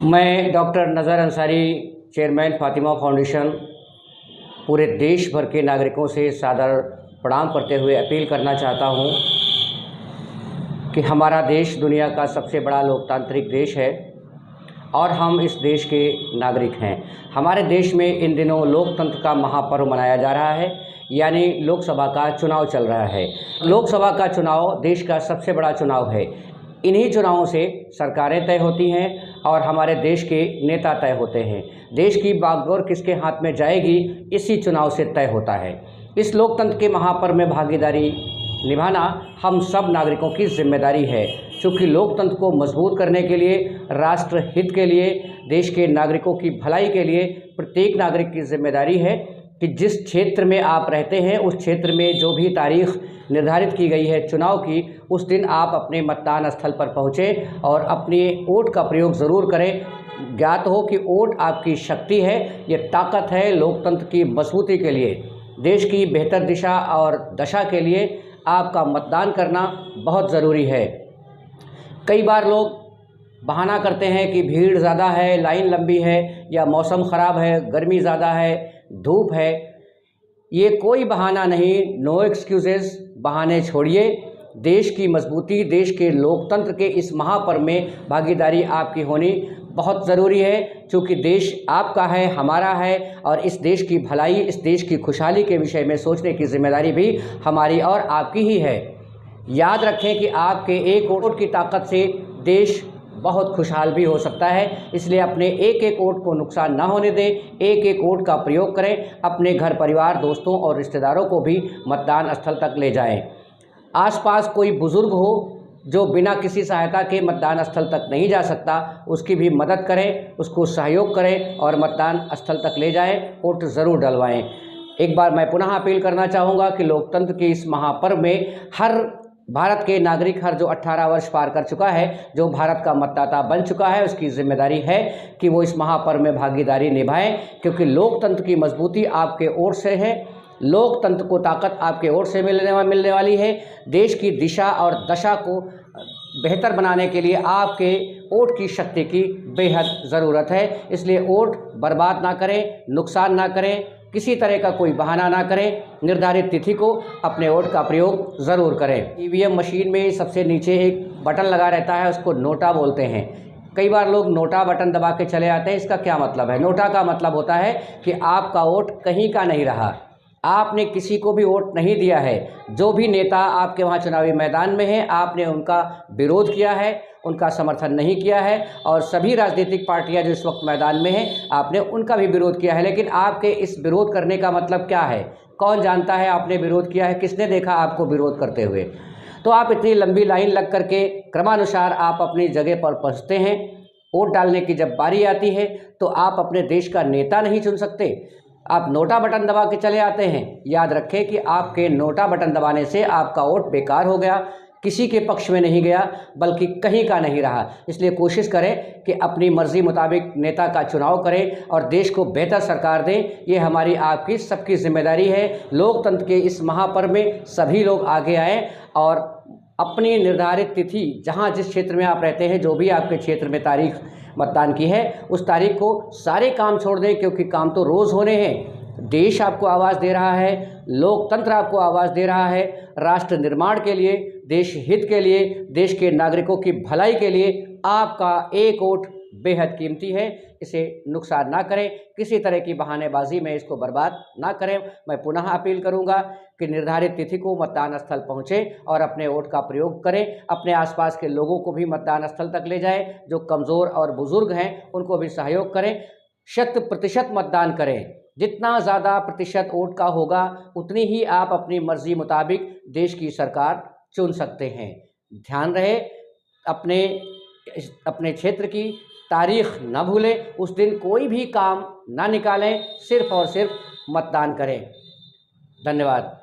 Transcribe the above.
मैं डॉक्टर नज़र Ansari, chairman Fatima foundation, पूरे देश भर के नागरिकों से सादर प्रणाम करते हुए अपील करना चाहता हूं कि हमारा देश दुनिया का सबसे बड़ा लोकतांत्रिक देश है और हम इस देश के नागरिक हैं। हमारे देश में इन दिनों लोकतंत्र का महापर्व मनाया जा रहा है, यानी लोकसभा का चुनाव चल रहा है। लोकसभा का चुनाव देश का सबसे बड़ा चुनाव है। इन्हीं चुनावों से सरकारें तय होती हैं और हमारे देश के नेता तय होते हैं। देश की बागडोर किसके हाथ में जाएगी, इसी चुनाव से तय होता है। इस लोकतंत्र के महापर्व में भागीदारी निभाना हम सब नागरिकों की जिम्मेदारी है, क्योंकि लोकतंत्र को मजबूत करने के लिए, राष्ट्र हित के लिए, देश के नागरिकों की भलाई के लिए प्रत्येक नागरिक की जिम्मेदारी है कि जिस क्षेत्र में आप रहते हैं उस क्षेत्र में जो भी तारीख निर्धारित की गई है चुनाव की, उस दिन आप अपने मतदान स्थल पर पहुँचें और अपने वोट का प्रयोग ज़रूर करें। ज्ञात हो कि वोट आपकी शक्ति है, ये ताकत है। लोकतंत्र की मजबूती के लिए, देश की बेहतर दिशा और दशा के लिए आपका मतदान करना बहुत ज़रूरी है। कई बार लोग बहाना करते हैं कि भीड़ ज़्यादा है, लाइन लंबी है, या मौसम ख़राब है, गर्मी ज़्यादा है, धूप है। ये कोई बहाना नहीं, नो एक्सक्यूज़ेस। बहाने छोड़िए। देश की मजबूती, देश के लोकतंत्र के इस महापर्व में भागीदारी आपकी होनी बहुत ज़रूरी है, क्योंकि देश आपका है, हमारा है, और इस देश की भलाई, इस देश की खुशहाली के विषय में सोचने की जिम्मेदारी भी हमारी और आपकी ही है। याद रखें कि आपके एक वोट की ताकत से देश बहुत खुशहाल भी हो सकता है। इसलिए अपने एक एक वोट को नुकसान ना होने दें, एक एक वोट का प्रयोग करें। अपने घर परिवार, दोस्तों और रिश्तेदारों को भी मतदान स्थल तक ले जाएं। आसपास कोई बुज़ुर्ग हो जो बिना किसी सहायता के मतदान स्थल तक नहीं जा सकता, उसकी भी मदद करें, उसको सहयोग करें और मतदान स्थल तक ले जाएं, वोट ज़रूर डलवाएं। एक बार मैं पुनः अपील करना चाहूँगा कि लोकतंत्र के इस महापर्व में हर भारत के नागरिक, हर जो 18 वर्ष पार कर चुका है, जो भारत का मतदाता बन चुका है, उसकी जिम्मेदारी है कि वो इस महापर्व में भागीदारी निभाएं, क्योंकि लोकतंत्र की मजबूती आपके वोट से है। लोकतंत्र को ताकत आपके वोट से मिलने वाली है। देश की दिशा और दशा को बेहतर बनाने के लिए आपके वोट की शक्ति की बेहद ज़रूरत है। इसलिए वोट बर्बाद ना करें, नुकसान ना करें, किसी तरह का कोई बहाना ना करें। निर्धारित तिथि को अपने वोट का प्रयोग ज़रूर करें। ईवीएम मशीन में सबसे नीचे एक बटन लगा रहता है, उसको नोटा बोलते हैं। कई बार लोग नोटा बटन दबा के चले आते हैं। इसका क्या मतलब है? नोटा का मतलब होता है कि आपका वोट कहीं का नहीं रहा, आपने किसी को भी वोट नहीं दिया है। जो भी नेता आपके वहाँ चुनावी मैदान में है, आपने उनका विरोध किया है, उनका समर्थन नहीं किया है, और सभी राजनीतिक पार्टियां जो इस वक्त मैदान में हैं, आपने उनका भी विरोध किया है। लेकिन आपके इस विरोध करने का मतलब क्या है? कौन जानता है आपने विरोध किया है? किसने देखा आपको विरोध करते हुए? तो आप इतनी लंबी लाइन लग करके क्रमानुसार आप अपनी जगह पर पहुँचते हैं। वोट डालने की जब बारी आती है तो आप अपने देश का नेता नहीं चुन सकते, आप नोटा बटन दबा के चले आते हैं। याद रखें कि आपके नोटा बटन दबाने से आपका वोट बेकार हो गया, किसी के पक्ष में नहीं गया, बल्कि कहीं का नहीं रहा। इसलिए कोशिश करें कि अपनी मर्जी मुताबिक नेता का चुनाव करें और देश को बेहतर सरकार दें। ये हमारी आपकी सबकी जिम्मेदारी है। लोकतंत्र के इस महापर्व में सभी लोग आगे आएँ और अपनी निर्धारित तिथि, जहाँ जिस क्षेत्र में आप रहते हैं, जो भी आपके क्षेत्र में तारीख मतदान की है, उस तारीख को सारे काम छोड़ दें, क्योंकि काम तो रोज़ होने हैं। देश आपको आवाज़ दे रहा है, लोकतंत्र आपको आवाज़ दे रहा है। राष्ट्र निर्माण के लिए, देश हित के लिए, देश के नागरिकों की भलाई के लिए आपका एक वोट बेहद कीमती है। इसे नुकसान ना करें, किसी तरह की बहानेबाजी में इसको बर्बाद ना करें। मैं पुनः अपील करूंगा कि निर्धारित तिथि को मतदान स्थल पहुंचें और अपने वोट का प्रयोग करें। अपने आसपास के लोगों को भी मतदान स्थल तक ले जाएं। जो कमज़ोर और बुज़ुर्ग हैं उनको भी सहयोग करें। 100% मतदान करें। जितना ज़्यादा प्रतिशत वोट का होगा, उतनी ही आप अपनी मर्जी मुताबिक देश की सरकार चुन सकते हैं। ध्यान रहे, अपने क्षेत्र की तारीख न भूलें। उस दिन कोई भी काम ना निकालें, सिर्फ और सिर्फ मतदान करें। धन्यवाद।